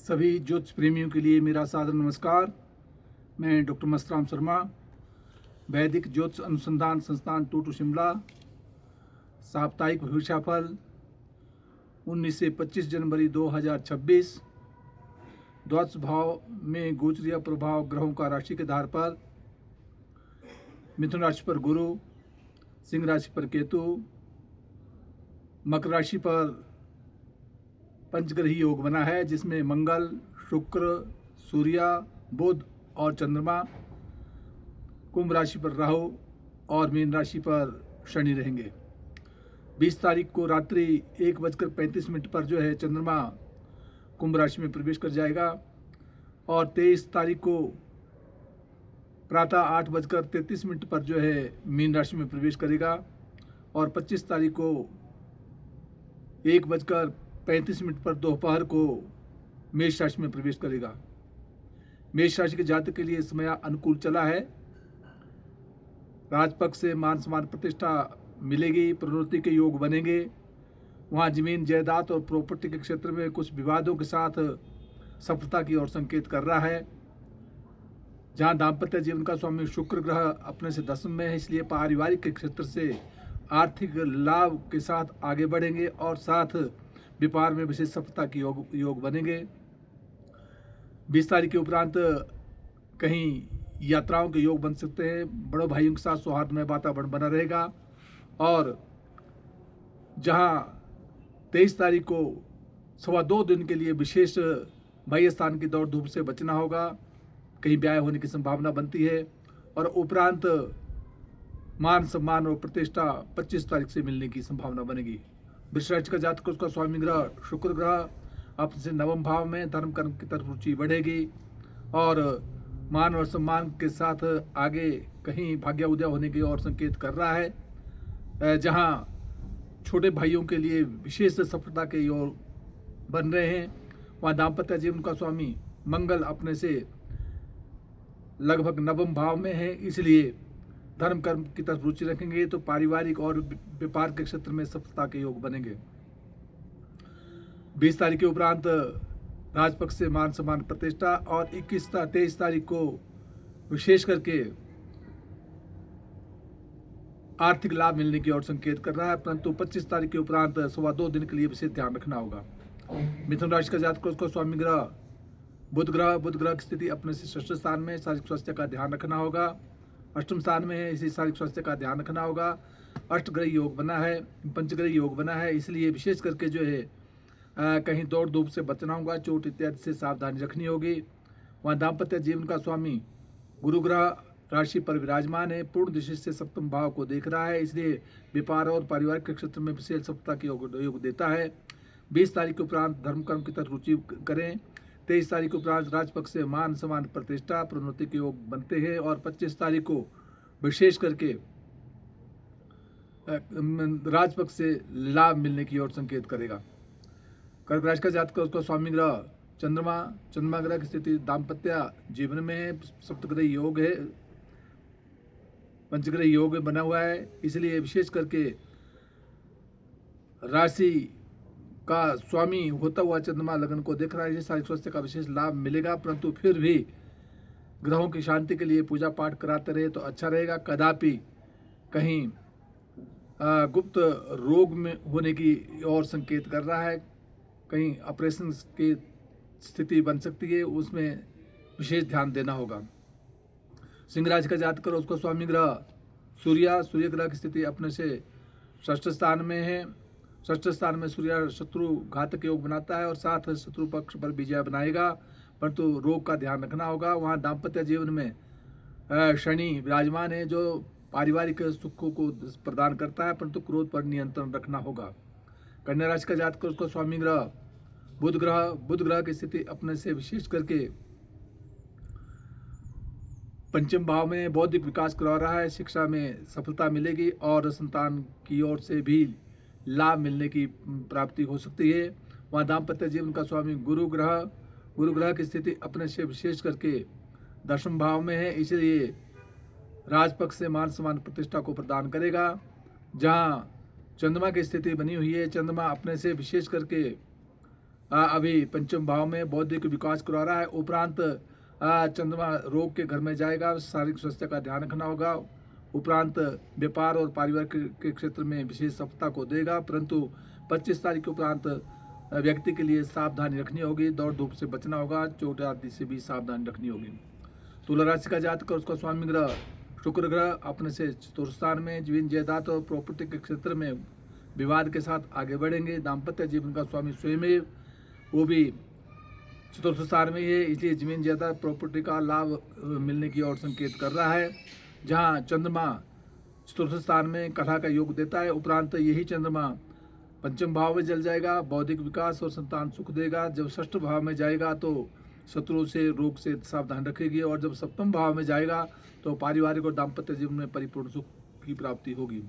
सभी ज्योतिष प्रेमियों के लिए मेरा सादर नमस्कार। मैं डॉक्टर मस्तराम शर्मा, वैदिक ज्योतिष अनुसंधान संस्थान टूटू शिमला। साप्ताहिक भविष्यफल 19 से 25 जनवरी 2026। द्वादश भाव में गोचरीय प्रभाव ग्रहों का राशि के आधार पर मिथुन राशि पर गुरु, सिंह राशि पर केतु, मकर राशि पर पंचग्रही योग बना है, जिसमें मंगल, शुक्र, सूर्य, बुध और चंद्रमा। कुंभ राशि पर राहु और मीन राशि पर शनि रहेंगे। 20 तारीख को रात्रि 1:35 पर जो है चंद्रमा कुंभ राशि में प्रवेश कर जाएगा और 23 तारीख को प्रातः 8:33 पर जो है मीन राशि में प्रवेश करेगा और 25 तारीख को 1:35 पर दोपहर को मेष राशि में प्रवेश करेगा। मेष राशि के जातक के लिए समय अनुकूल चला है। राजपक्ष से मान सम्मान प्रतिष्ठा मिलेगी, प्रोन्नति के योग बनेंगे। वहाँ जमीन जायदाद और प्रॉपर्टी के क्षेत्र में कुछ विवादों के साथ सफलता की ओर संकेत कर रहा है। जहाँ दाम्पत्य जीवन का स्वामी शुक्र ग्रह अपने से 10 में है, इसलिए पारिवारिक के क्षेत्र से आर्थिक लाभ के साथ आगे बढ़ेंगे और साथ व्यापार में विशेष सफलता की योग बनेंगे। 20 तारीख के उपरांत कहीं यात्राओं के योग बन सकते हैं। बड़े भाइयों के साथ सौहार्दमय वातावरण बना रहेगा और जहां 23 तारीख को 2.25 दिन के लिए विशेष बाह्य स्थान की दौड़ धूप से बचना होगा। कहीं ब्याह होने की संभावना बनती है और उपरांत मान सम्मान और प्रतिष्ठा 25 तारीख से मिलने की संभावना बनेगी। वृष राशि का जातक, उसका स्वामी ग्रह शुक्र ग्रह अपने से 9वें भाव में धर्म कर्म की तरफ रुचि बढ़ेगी और मान और सम्मान के साथ आगे कहीं भाग्य उदय होने की ओर संकेत कर रहा है। जहां छोटे भाइयों के लिए विशेष सफलता के योग बन रहे हैं, वहाँ दाम्पत्य जीवन का स्वामी मंगल अपने से लगभग 9वें भाव में है, इसलिए धर्म कर्म की तरफ रुचि रखेंगे तो पारिवारिक और व्यापार के क्षेत्र में सफलता के योग बनेंगे। 20 तारीख के उपरांत राजपक्ष से मान सम्मान प्रतिष्ठा और 23 तारीख को विशेष करके आर्थिक लाभ मिलने की ओर संकेत कर रहा है, परंतु 25 तारीख के उपरांत 2.25 दिन के लिए विशेष ध्यान रखना होगा। मिथुन राशि का जातक, उसका स्वामी ग्रह बुध ग्रह की स्थिति अपने से षष्ठ स्थान में, शारीरिक स्वास्थ्य का ध्यान रखना होगा। अष्टम स्थान में है, इसी शारीरिक स्वास्थ्य का ध्यान रखना होगा। अष्टग्रही योग बना है, पंचग्रही योग बना है, इसलिए विशेष करके जो है कहीं दौड़ धूप से बचना होगा, चोट इत्यादि से सावधानी रखनी होगी। वहाँ दाम्पत्य जीवन का स्वामी गुरु ग्रह राशि पर विराजमान है, पूर्ण दृष्टि से 7वें भाव को देख रहा है, इसलिए व्यापार और पारिवारिक के क्षेत्र में विशेष सफलता के योग देता है। 20 तारीख के उपरांत धर्म कर्म की तरफ रुचि करें। 23 तारीख के उपरांत राजपक्ष से मान सम्मान प्रतिष्ठा प्रोन्नति के योग बनते हैं और 25 तारीख को विशेष करके राजपक्ष से लाभ मिलने की ओर संकेत करेगा। कर्क राशि का जातक, उसका स्वामी ग्रह चंद्रमा ग्रह की स्थिति दाम्पत्य जीवन में है, सप्तग्रही योग है, पंचग्रही योग बना हुआ है, इसलिए विशेष करके राशि का स्वामी होता हुआ चंद्रमा लगन को देख रहा है, शारीरिक स्वास्थ्य का विशेष लाभ मिलेगा, परंतु फिर भी ग्रहों की शांति के लिए पूजा पाठ कराते रहे तो अच्छा रहेगा। कदापि कहीं गुप्त रोग में होने की ओर संकेत कर रहा है, कहीं ऑपरेशन की स्थिति बन सकती है, उसमें विशेष ध्यान देना होगा। सिंह राशि का जातक, उसका स्वामी ग्रह सूर्य ग्रह की स्थिति अपने से षष्ठ स्थान में है। षष्ठ स्थान में सूर्य शत्रु घातक योग बनाता है और साथ शत्रु पक्ष पर विजय बनाएगा, परंतु रोग का ध्यान रखना होगा। वहाँ दाम्पत्य जीवन में शनि विराजमान है, जो पारिवारिक सुखों को प्रदान करता है, परंतु क्रोध पर नियंत्रण रखना होगा। कन्या राशि का जातक, उसका स्वामी ग्रह बुध ग्रह की स्थिति अपने से विशेष करके पंचम भाव में बौद्धिक विकास करवा रहा है, शिक्षा में सफलता मिलेगी और संतान की ओर से भी लाभ मिलने की प्राप्ति हो सकती है। वहाँ दाम्पत्य जीवन का स्वामी गुरु ग्रह की स्थिति अपने से विशेष करके 10वें भाव में है, इसलिए राजपक्ष से मान सम्मान प्रतिष्ठा को प्रदान करेगा। जहाँ चंद्रमा की स्थिति बनी हुई है, चंद्रमा अपने से विशेष करके अभी पंचम भाव में बौद्धिक विकास करवा रहा है। उपरांत चंद्रमा रोग के घर में जाएगा, शारीरिक स्वास्थ्य का ध्यान रखना होगा। उपरांत व्यापार और परिवार के क्षेत्र में विशेष सफलता को देगा, परंतु 25 तारीख के उपरांत व्यक्ति के लिए सावधानी रखनी होगी, दौड़ धूप से बचना होगा, चोट आदि से भी सावधानी रखनी होगी। तुला राशि का जातक, उसका स्वामी ग्रह शुक्र ग्रह अपने से चतुर्थ स्थान में जमीन जायदाद और प्रॉपर्टी के क्षेत्र में विवाद के साथ आगे बढ़ेंगे। दाम्पत्य जीवन का स्वामी स्वयं वो भी चतुर्थ स्थान में ही है, इसलिए जमीन जायदाद प्रॉपर्टी का लाभ मिलने की ओर संकेत कर रहा है। जहां चंद्रमा चतुर्थ स्थान में कलह का योग देता है, उपरांत यही चंद्रमा पंचम भाव में जल जाएगा, बौद्धिक विकास और संतान सुख देगा। जब षष्ठ भाव में जाएगा तो शत्रु से रोग से सावधान रखेगी, और जब सप्तम भाव में जाएगा तो पारिवारिक और दाम्पत्य जीवन में परिपूर्ण सुख की प्राप्ति होगी।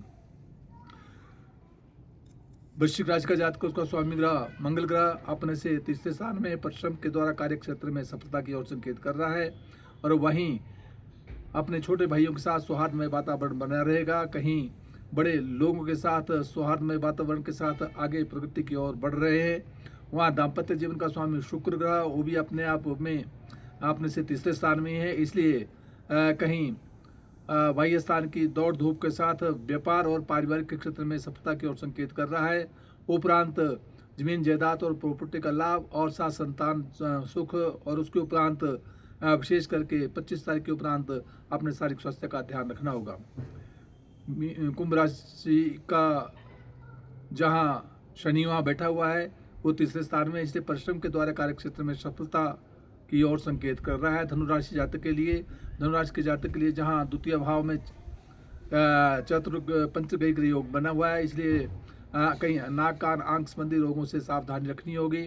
वृश्चिक राशि का जातक, उसका स्वामी ग्रह मंगल ग्रह अपने से तीसरे स्थान में परिश्रम के द्वारा कार्य क्षेत्र में सफलता की ओर संकेत कर रहा है, और वहीं अपने छोटे भाइयों के साथ सौहार्दमय वातावरण बना रहेगा। कहीं बड़े लोगों के साथ सौहार्दमय वातावरण के साथ आगे प्रगति की ओर बढ़ रहे हैं। वहाँ दाम्पत्य जीवन का स्वामी शुक्र ग्रह वो भी अपने आप में अपने से तीसरे स्थान में है, इसलिए कहीं बाह्य स्थान की दौड़ धूप के साथ व्यापार और पारिवारिक के क्षेत्र में सफलता की ओर संकेत कर रहा है। उपरांत जमीन जायदाद और प्रॉपर्टी का लाभ और साथ संतान सुख, और उसके उपरांत विशेष करके 25 तारीख के उपरांत अपने शारीरिक स्वास्थ्य का ध्यान रखना होगा। कुंभ राशि का जहाँ शनि वहाँ बैठा हुआ है वो तीसरे स्थान में, इसलिए परिश्रम के द्वारा कार्य क्षेत्र में सफलता की ओर संकेत कर रहा है। धनुराशि जातक के लिए, धनुराशि के जातक के लिए जहां द्वितीय भाव में पंचग्रह योग बना हुआ है, इसलिए कहीं नाक कान आंख संबंधी रोगों से सावधानी रखनी होगी,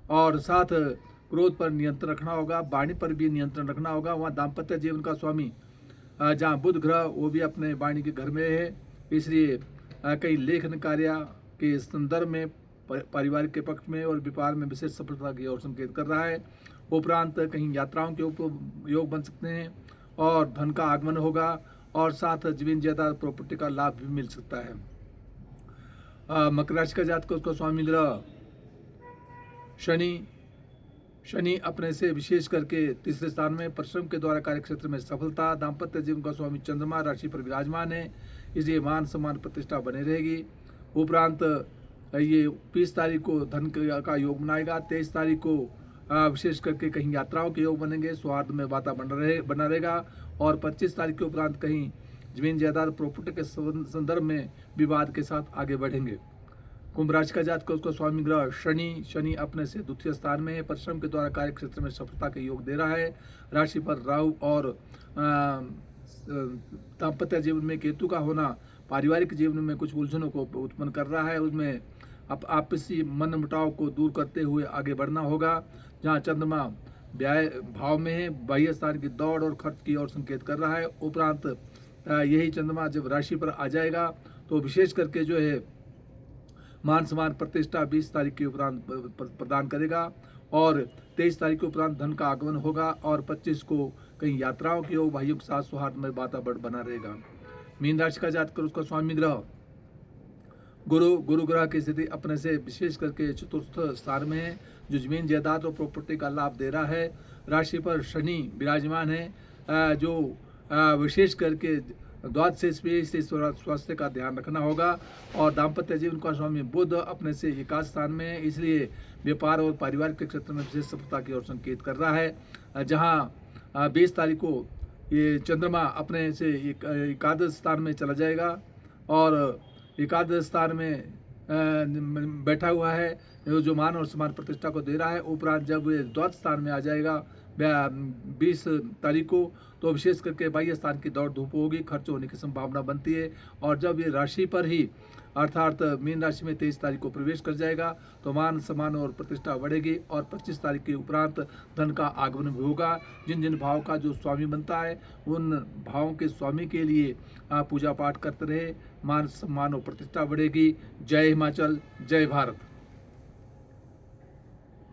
और साथ क्रोध पर नियंत्रण रखना होगा, वाणी पर भी नियंत्रण रखना होगा। वहाँ दाम्पत्य जीवन का स्वामी जहाँ बुध ग्रह वो भी अपने वाणी के घर में है, इसलिए कई लेखन कार्य के संदर्भ में पारिवारिक के पक्ष में और व्यापार में विशेष सफलता की ओर संकेत कर रहा है। उपरांत कहीं यात्राओं के योग बन सकते हैं, और धन का आगमन होगा, और साथ जमीन जायदाद प्रॉपर्टी का लाभ भी मिल सकता है। मकर राशि का जातक, उसका स्वामी ग्रह शनि अपने से विशेष करके तीसरे स्थान में परिश्रम के द्वारा कार्य क्षेत्र में सफलता। दाम्पत्य जीवन का स्वामी चंद्रमा राशि पर विराजमान है, इसलिए मान सम्मान प्रतिष्ठा बनी रहेगी। उपरांत ये 20 तारीख को धन का योग बनाएगा, 23 तारीख को विशेष करके कहीं यात्राओं के योग बनेंगे, सौहार्द में वातावरण बना रहेगा, और 25 तारीख के उपरांत कहीं जमीन जायदाद प्रॉपर्टी के संदर्भ में विवाद के साथ आगे बढ़ेंगे। कुंभ राशि का जातक, उसका स्वामी ग्रह शनि अपने से द्वितीय स्थान में है, परिश्रम के द्वारा कार्य क्षेत्र में सफलता के योग दे रहा है। राशि पर राहु और दाम्पत्य जीवन में केतु का होना पारिवारिक जीवन में कुछ उलझनों को उत्पन्न कर रहा है, उसमें आपसी मन मुटाव को दूर करते हुए आगे बढ़ना होगा। जहां चंद्रमा व्यय भाव में है, बाह्य स्थान की दौड़ और खर्च की ओर संकेत कर रहा है। उपरांत यही चंद्रमा जब राशि पर आ जाएगा तो विशेष करके जो है मान सम्मान प्रतिष्ठा 20 तारीख के उपरांत प्रदान करेगा, और 23 तारीख के उपरांत धन का आगमन होगा, और 25 को कहीं यात्राओं के योग, भाइयों के साथ सौहार्द में वातावरण बना रहेगा। मीन राशि का जातक, उसका स्वामी ग्रह गुरु ग्रह की स्थिति अपने से विशेष करके चतुर्थ स्थान में है, जो जमीन जायदाद और प्रॉपर्टी का लाभ दे रहा है। राशि पर शनि विराजमान है, जो विशेष करके द्वादश पे इसलिए स्वास्थ्य का ध्यान रखना होगा, और दाम्पत्य जीवन का स्वामी बुध अपने से एकादश स्थान में है, इसलिए व्यापार और परिवार के क्षेत्र में विशेष सफलता की ओर संकेत कर रहा है। जहां 20 तारीख को ये चंद्रमा अपने से एकादश स्थान में चला जाएगा, और एकादश स्थान में बैठा हुआ है, जो मान और सम्मान प्रतिष्ठा को दे रहा है। उपरांत जब ये द्वादश स्थान में आ जाएगा 20 तारीख को, तो विशेष करके बाह्य स्थान की दौड़ धूप होगी, खर्च होने की संभावना बनती है। और जब ये राशि पर ही अर्थात मीन राशि में 23 तारीख को प्रवेश कर जाएगा तो मान सम्मान और प्रतिष्ठा बढ़ेगी, और 25 तारीख के उपरांत धन का आगमन भी होगा। जिन जिन भाव का जो स्वामी बनता है उन भावों के स्वामी के लिए पूजा पाठ करते रहे, मान सम्मान और प्रतिष्ठा बढ़ेगी। जय हिमाचल, जय भारत।